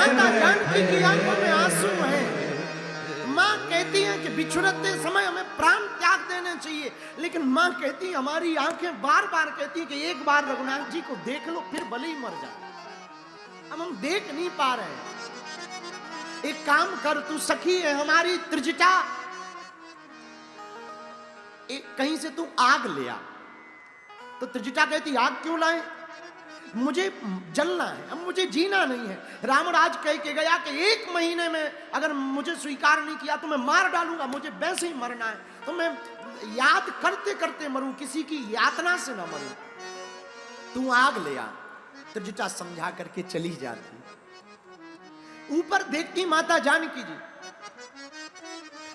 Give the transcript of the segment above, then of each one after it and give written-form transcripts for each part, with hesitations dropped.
माता जानकी की आंखों में आंसू हैं। माँ कहती है कि बिछुड़ते समय हमें प्राण त्याग देने चाहिए, लेकिन माँ कहती है, हमारी आंखें बार बार कहती है कि एक बार रघुनाथ जी को देख लो फिर भले ही मर जाओ। अब हम देख नहीं पा रहे हैं। एक काम कर, तू सखी है हमारी त्रिजटा, कहीं से तू आग ले आ। तो त्रिजटा कहती आग क्यों लाए, मुझे जलना है, अब मुझे जीना नहीं है। रावण आज कह के गया कि 1 महीने में अगर मुझे स्वीकार नहीं किया तो मैं मार डालूंगा, मुझे वैसे ही मरना है। तो मैं याद करते करते मरूं, किसी की यातना से ना मरूं। तू आग ले आ। त्रिजटा समझा करके चली जाती। ऊपर देखती माता जानकी जी,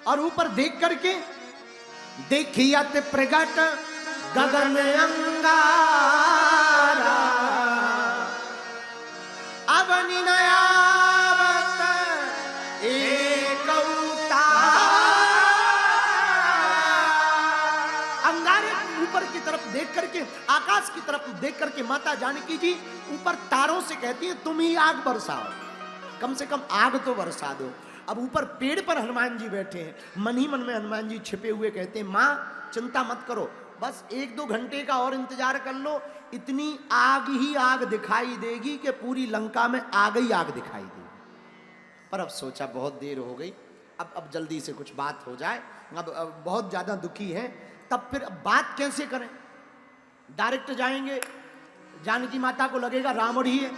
और ऊपर देख करके देखिया ते प्रगट गगन अंगारा, अवनि नयावत एक अंगारे ऊपर की तरफ देख करके, आकाश की तरफ देख करके माता जानकी जी ऊपर तारों से कहती है, तुम ही आग बरसाओ, कम से कम आग तो बरसा दो। अब ऊपर पेड़ पर हनुमान जी बैठे हैं, मन ही मन में हनुमान जी छिपे हुए कहते हैं, माँ चिंता मत करो, बस 1-2 घंटे का और इंतजार कर लो, इतनी आग ही आग दिखाई देगी कि पूरी लंका में आग ही आग दिखाई देगी। पर अब सोचा बहुत देर हो गई, अब जल्दी से कुछ बात हो जाए, अब बहुत ज्यादा दुखी है। तब फिर अब बात कैसे करें, डायरेक्ट जाएंगे, जानकी माता को लगेगा रावण ही है,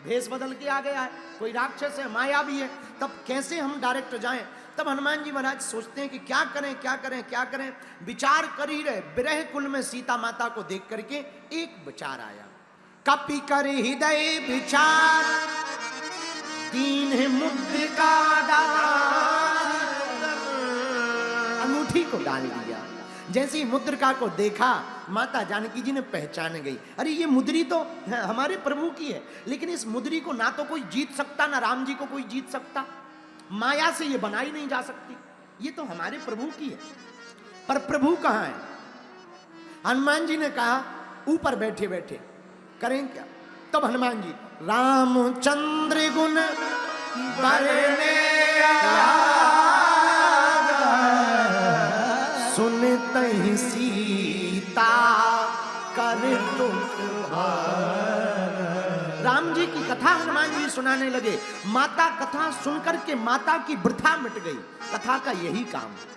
भेष बदल के आ गया है, कोई राक्षस है, माया भी है, तब कैसे हम डायरेक्ट जाएं। तब हनुमान जी महाराज सोचते हैं कि क्या करें क्या करें क्या करें, विचार कर ही रहे। विरह कुल में सीता माता को देख करके एक विचार आया, कपि कर हृदय विचार दीन मुद्रिका डाल, अंगूठी को डाल दिया। जैसे ही मुद्रिका को देखा माता जानकी जी ने पहचान गई, अरे ये मुद्री तो हमारे प्रभु की है, लेकिन इस मुद्री को ना तो कोई जीत सकता, ना राम जी को कोई जीत सकता, माया से ये बनाई नहीं जा सकती, ये तो हमारे प्रभु की है। पर प्रभु कहाँ है? हनुमान जी ने कहा ऊपर बैठे बैठे करें क्या। तब हनुमान जी रामचंद्र गुण बरने सुनते सीता कर दुख, राम जी की कथा हनुमान जी सुनाने लगे। माता कथा सुनकर के माता की वृथा मिट गई। कथा का यही काम है।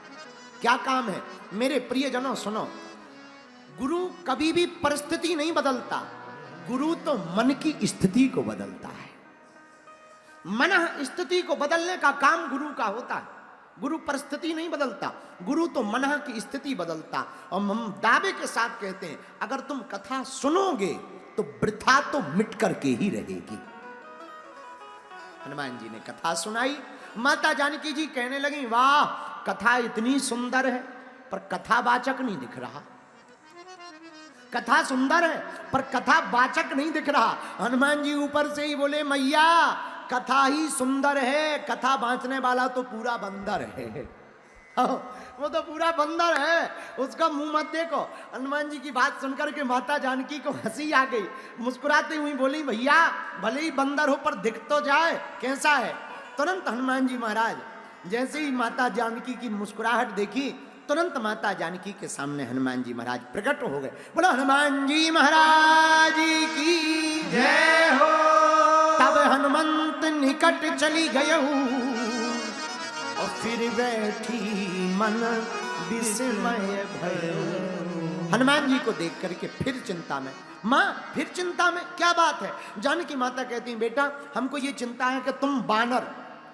क्या काम है मेरे प्रियजनों, सुनो, गुरु कभी भी परिस्थिति नहीं बदलता, गुरु तो मन की स्थिति को बदलता है। मन स्थिति को बदलने का काम गुरु का होता है। गुरु परिस्थिति नहीं बदलता, गुरु तो मन की स्थिति बदलता। और हम दावे के साथ कहते हैं, अगर तुम कथा सुनोगे तो वृथा तो मिट करके ही रहेगी। हनुमान जी ने कथा सुनाई, माता जानकी जी कहने लगी, वाह कथा इतनी सुंदर है पर कथावाचक नहीं दिख रहा। कथा सुंदर है पर कथावाचक नहीं दिख रहा। हनुमान जी ऊपर से ही बोले, मैया कथा ही सुंदर है, कथा बांचने वाला तो पूरा बंदर है। वो तो पूरा बंदर है, उसका मुंह मत देखो। हनुमान जी की बात सुनकर के माता जानकी को हंसी आ गई, मुस्कुराती हुई बोली, भैया भले ही बंदर हो पर दिख तो जाए कैसा है। तुरंत हनुमान जी महाराज जैसे ही माता जानकी की मुस्कुराहट देखी, तुरंत माता जानकी के सामने हनुमान जी महाराज प्रकट हो गए। बोलो हनुमान जी महाराज की जय हो। तब हनुमंत निकट चली गयहु और फिर बैठी मन विस्मय भयउ। हनुमान जी को देख करके फिर चिंता में, माँ फिर चिंता में क्या बात है। जानकी माता कहती हैं, बेटा हमको ये चिंता है कि तुम बानर,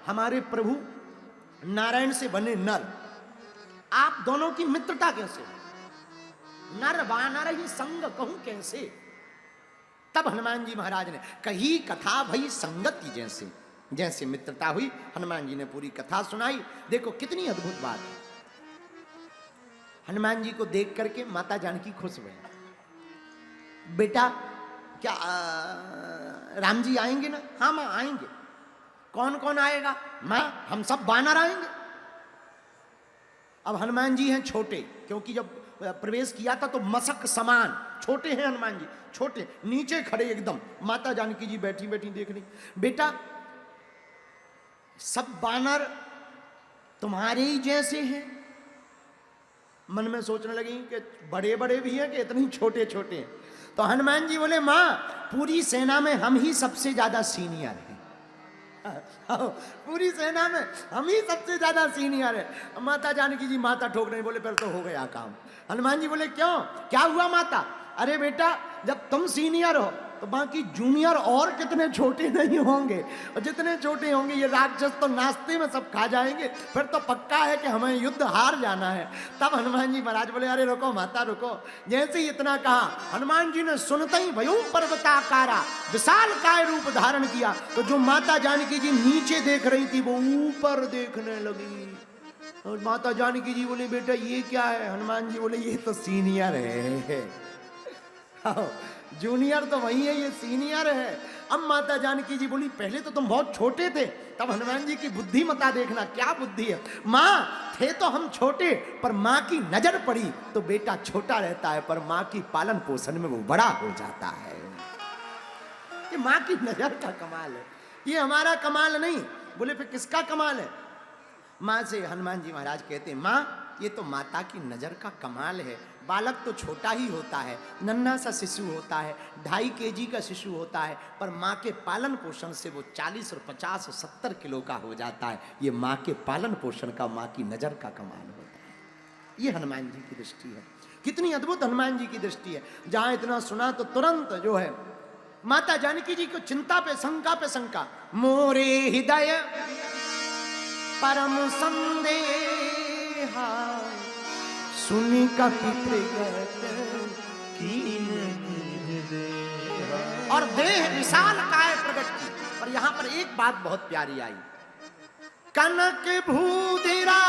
हमारे प्रभु नारायण से बने नर, आप दोनों की मित्रता कैसे, नर वानर ही संग कहूं कैसे। तब हनुमान जी महाराज ने कही कथा भई संगति जैसे, जैसे मित्रता हुई। हनुमान जी ने पूरी कथा सुनाई। देखो कितनी अद्भुत बात है। हनुमान जी को देख करके माता जानकी खुश हुई। बेटा क्या राम जी आएंगे ना? हाँ माँ आएंगे। कौन कौन आएगा? माँ हम सब बानर आएंगे। अब हनुमान जी हैं छोटे, क्योंकि जब प्रवेश किया था तो मसक समान छोटे हैं हनुमान जी, छोटे नीचे खड़े एकदम। माता जानकी जी बैठी बैठी देख रही। बेटा सब बानर तुम्हारे ही जैसे हैं। मन में सोचने लगी कि बड़े बड़े भी हैं कि इतने छोटे छोटे हैं। तो हनुमान जी बोले माँ पूरी सेना में हम ही सबसे ज्यादा सीनियर हैं। पूरी सेना में हम ही सबसे ज्यादा सीनियर है। माता जानकी जी माता ठोक रही, बोले फिर तो हो गया काम। हनुमान जी बोले क्यों, क्या हुआ माता? अरे बेटा जब तुम सीनियर हो तो बाकी जूनियर और कितने छोटे नहीं होंगे, और जितने छोटे होंगे ये राक्षस तो नाश्ते में सब खा जाएंगे, फिर तो पक्का है कि हमें युद्ध हार जाना है। तब हनुमान जी महाराज बोले अरे रुको माता रुको। जैसे ही इतना कहा हनुमान जी ने सुनते ही भयं पर्वताकारा विशाल काय रूप धारण किया। तो जो माता जानकी जी नीचे देख रही थी वो ऊपर देखने लगी। और माता जानकी जी बोले बेटा ये क्या है? हनुमान जी बोले ये तो सीनियर है। जूनियर तो वही है, ये सीनियर है। अब माता जानकी जी बोली पहले तो तुम बहुत छोटे थे। तब हनुमान जी की बुद्धिमता देखना क्या बुद्धि है। माँ थे तो हम छोटे पर माँ की नजर पड़ी तो बेटा छोटा रहता है, पर माँ की पालन पोषण में वो बड़ा हो जाता है। ये माँ की नजर का कमाल है, ये हमारा कमाल नहीं। बोले फिर किसका कमाल है? माँ से हनुमान जी महाराज कहते हैं माँ ये तो माता की नजर का कमाल है। बालक तो छोटा ही होता है, नन्हा सा शिशु होता है, 2.5 kg का शिशु होता है, पर माँ के पालन पोषण से वो 40 और 50 और 70 किलो का हो जाता है। ये माँ के पालन पोषण का, माँ की नजर का कमाल होता है। ये हनुमान जी की दृष्टि है। कितनी अद्भुत हनुमान जी की दृष्टि है। जहां इतना सुना तो तुरंत जो है माता जानकी जी को चिंता पे शंका, मोरे हृदय परम संदेहा सुनी कपि प्रगट कीन और देह विशाल काय प्रकट की। और यहां पर एक बात बहुत प्यारी आई, कनक भूधिरा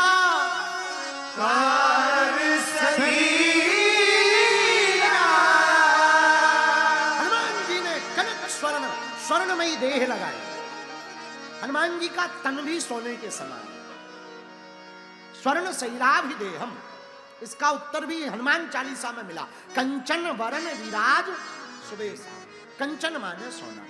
हनुमान जी ने कनक स्वर्णमयी देह लगाई। हनुमान जी का तन भी सोने के समान, स्वर्ण शैलाभि देहम। इसका उत्तर भी हनुमान चालीसा में मिला। कंचन वरण विराज सुबेसा। कंचन माने सोना,